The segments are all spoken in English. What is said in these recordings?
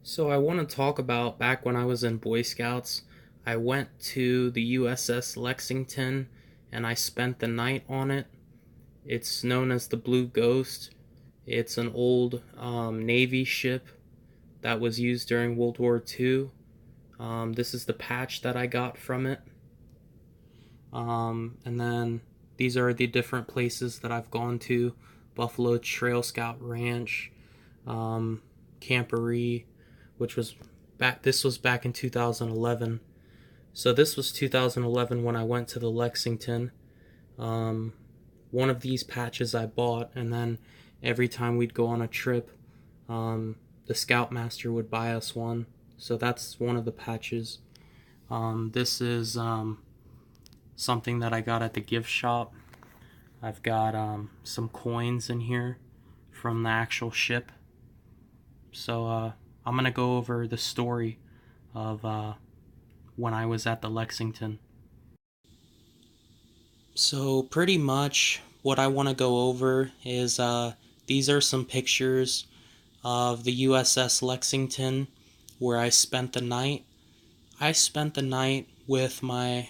So I want to talk about back when I was in Boy Scouts. I went to the USS Lexington and I spent the night on it. It's known as the Blue Ghost. It's an old Navy ship that was used during World War II. This is the patch that I got from it. And then these are the different places that I've gone to: Buffalo Trail Scout Ranch, Camporee, which was back. This was back in 2011. So this was 2011 when I went to the Lexington. Um, One of these patches I bought, and then every time we'd go on a trip, the Scoutmaster would buy us one. So that's one of the patches. This is something that I got at the gift shop. I've got some coins in here from the actual ship. So I'm going to go over the story of when I was at the Lexington. So pretty much what I want to go over is these are some pictures of the USS Lexington where I spent the night. I spent the night with my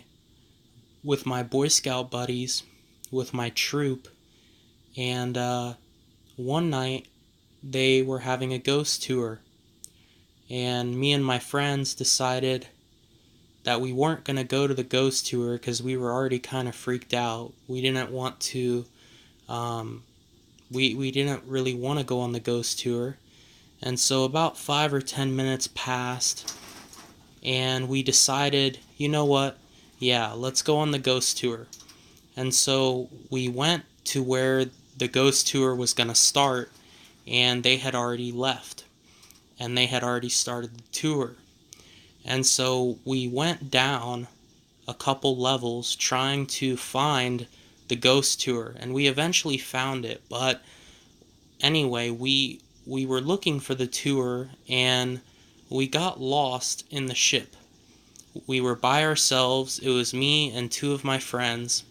Boy Scout buddies, with my troop, and one night they were having a ghost tour, and me and my friends decided that we weren't going to go to the ghost tour because we were already kind of freaked out. We didn't want to, we didn't really want to go on the ghost tour. And so about 5 or 10 minutes passed, and we decided, you know what? Yeah, let's go on the ghost tour. And so we went to where the ghost tour was going to start, and they had already left, and they had already started the tour. And so we went down a couple levels trying to find the ghost tour, and we eventually found it. But anyway, we were looking for the tour, and we got lost in the ship. We were by ourselves. It was me and two of my friends.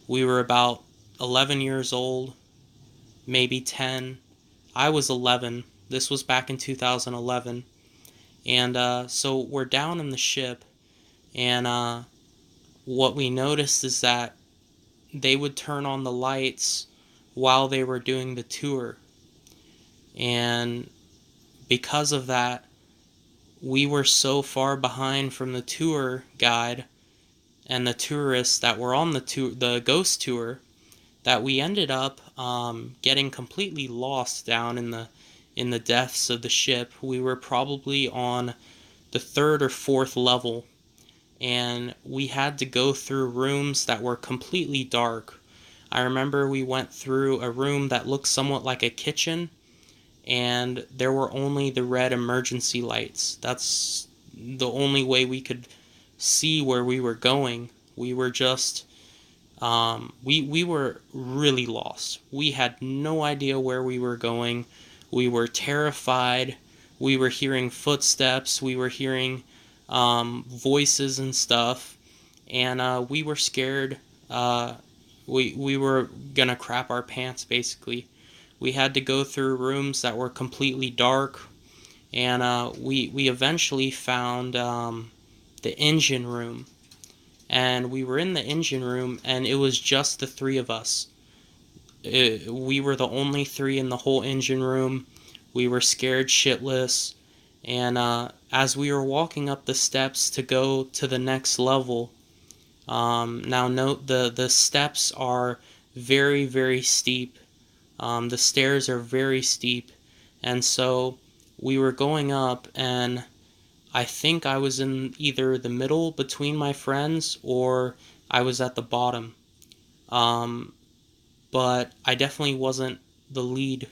We were about 11 years old, maybe 10. I was 11. This was back in 2011. And so we're down in the ship, and what we noticed is that they would turn on the lights while they were doing the tour. And because of that, we were so far behind from the tour guide and the tourists that were on the ghost tour, that we ended up getting completely lost down in the depths of the ship. We were probably on the third or fourth level, and we had to go through rooms that were completely dark. I remember we went through a room that looked somewhat like a kitchen, and there were only the red emergency lights. That's the only way we could see where we were going. We were just we were really lost. We had no idea where we were going. We were terrified. We were hearing footsteps. We were hearing voices and stuff, and we were scared. We were gonna crap our pants, basically. We had to go through rooms that were completely dark, and we eventually found the engine room. And we were in the engine room, and it was just the three of us. We were the only three in the whole engine room. We were scared shitless, and as we were walking up the steps to go to the next level, now note the steps are very, very steep. The stairs are very steep, and so we were going up, and I think I was in either the middle between my friends, or I was at the bottom. Um, but I definitely wasn't the lead.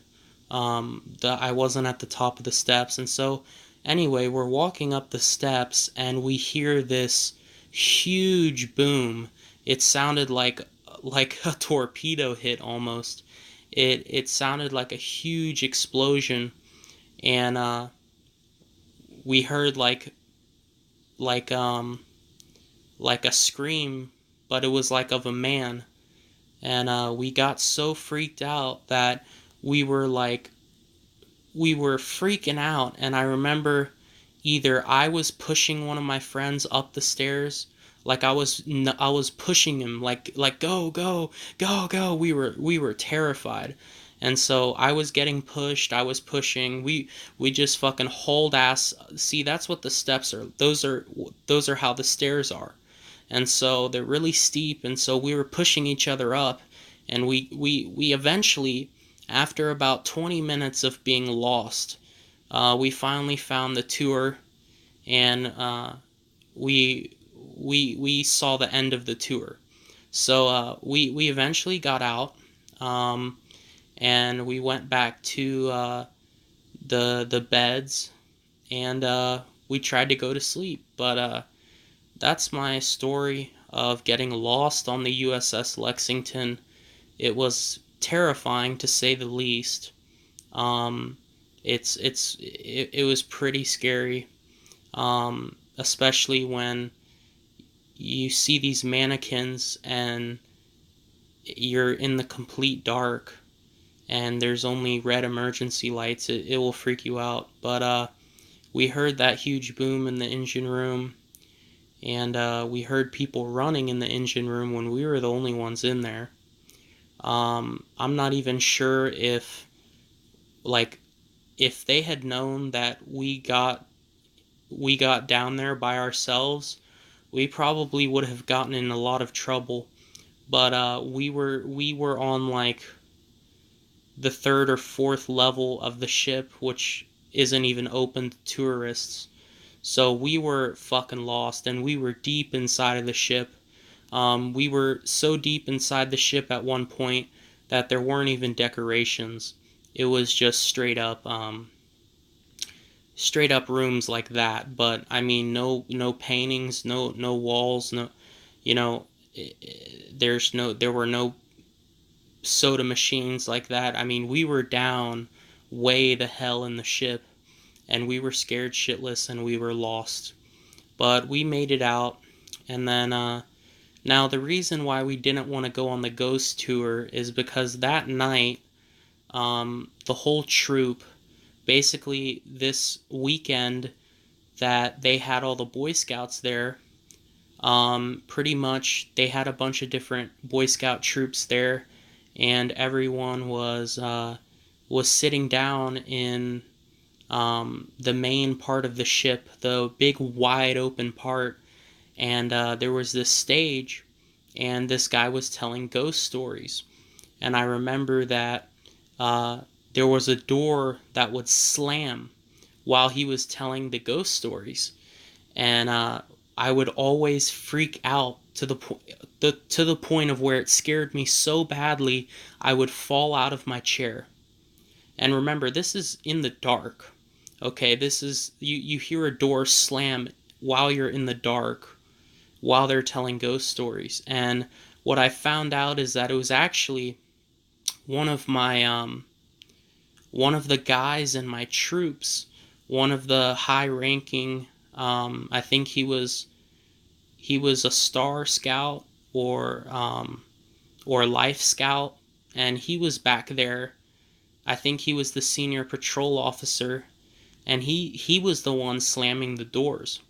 I wasn't at the top of the steps. And so, anyway, we're walking up the steps, and we hear this huge boom. It sounded like a torpedo hit almost. It sounded like a huge explosion, and we heard like um like a scream, but it was like of a man. And we got so freaked out that we were like we were freaking out, and I remember either I was pushing one of my friends up the stairs, like I was pushing him, like go go go go. We were terrified, and so I was getting pushed. I was pushing. We just fucking hauled ass. See, that's what the steps are. Those are how the stairs are, and so they're really steep, and so we were pushing each other up, and we eventually, after about 20 minutes of being lost, we finally found the tour, and we saw the end of the tour. So we eventually got out, um, and we went back to the beds, and we tried to go to sleep. But that's my story of getting lost on the USS Lexington. It was terrifying, to say the least. Um, it was pretty scary, especially when you see these mannequins and you're in the complete dark and there's only red emergency lights. It will freak you out. But we heard that huge boom in the engine room, and we heard people running in the engine room when we were the only ones in there. I'm not even sure if, like, if they had known that we got down there by ourselves, we probably would have gotten in a lot of trouble. But we were on like the third or fourth level of the ship, which isn't even open to tourists. So we were fucking lost, and we were deep inside of the ship. We were so deep inside the ship at one point that there weren't even decorations. It was just straight up rooms like that. But I mean, no paintings, no walls, no, you know, there were no soda machines like that. I mean, we were down way the hell in the ship, and we were scared shitless, and we were lost. But we made it out, and then now the reason why we didn't want to go on the ghost tour is because that night, the whole troop, basically this weekend that they had all the Boy Scouts there, pretty much they had a bunch of different Boy Scout troops there, and everyone was sitting down in the main part of the ship, the big wide open part, and there was this stage, and this guy was telling ghost stories. And I remember that uh, there was a door that would slam while he was telling the ghost stories, and I would always freak out to the point of where it scared me so badly I would fall out of my chair. And remember, this is in the dark. Okay, this is you hear a door slam while you're in the dark, while they're telling ghost stories. And what I found out is that it was actually one of my one of the guys in my troops, one of the high ranking, I think he was a star scout, or life scout, and he was back there. I think he was the senior patrol officer, and he was the one slamming the doors.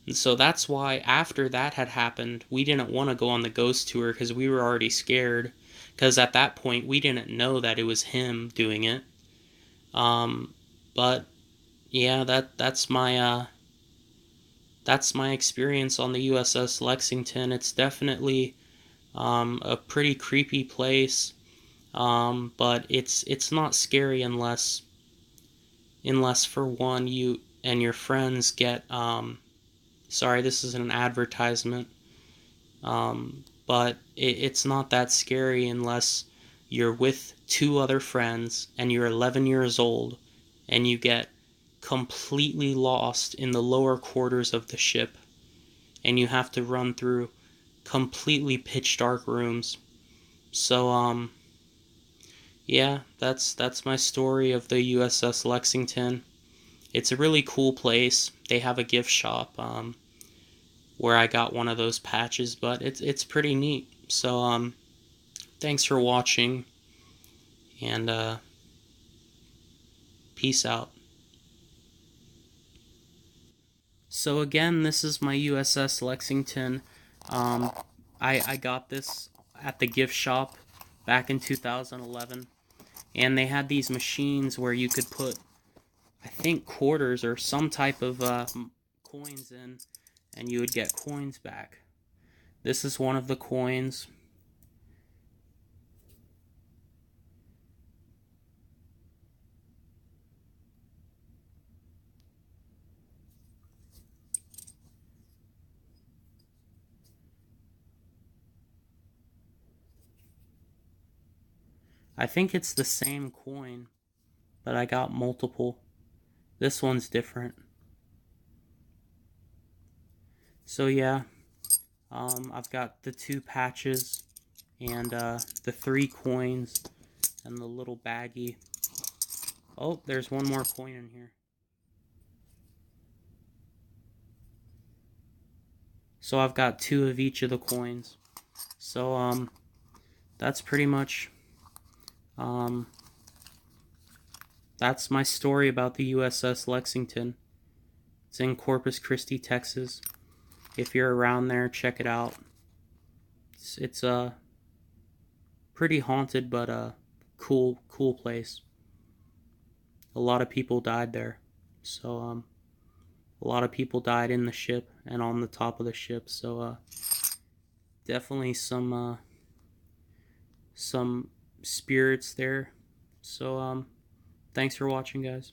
And so that's why after that had happened, we didn't want to go on the ghost tour, because we were already scared, because at that point we didn't know that it was him doing it. But yeah, that's my experience on the USS Lexington. It's definitely a pretty creepy place, but it's not scary unless for one you and your friends get sorry, this is an advertisement, but it's not that scary unless you're with two other friends and you're 11 years old and you get completely lost in the lower quarters of the ship, and you have to run through completely pitch dark rooms. So yeah, that's my story of the USS Lexington. It's a really cool place. They have a gift shop where I got one of those patches, but it's pretty neat. So thanks for watching, and Peace out. So again, this is my USS Lexington. I got this at the gift shop back in 2011, and they had these machines where you could put, I think, quarters or some type of coins in, and you would get coins back. This is one of the coins. I think it's the same coin, but I got multiple. This one's different. So yeah, I've got the 2 patches and the 3 coins and the little baggie. Oh, there's one more coin in here. So I've got 2 of each of the coins. So that's pretty much that's my story about the USS Lexington. It's in Corpus Christi, Texas. If you're around there, check it out. It's a pretty haunted, but a cool place. A lot of people died there. So a lot of people died in the ship and on the top of the ship. So definitely some spirits there. So thanks for watching, guys.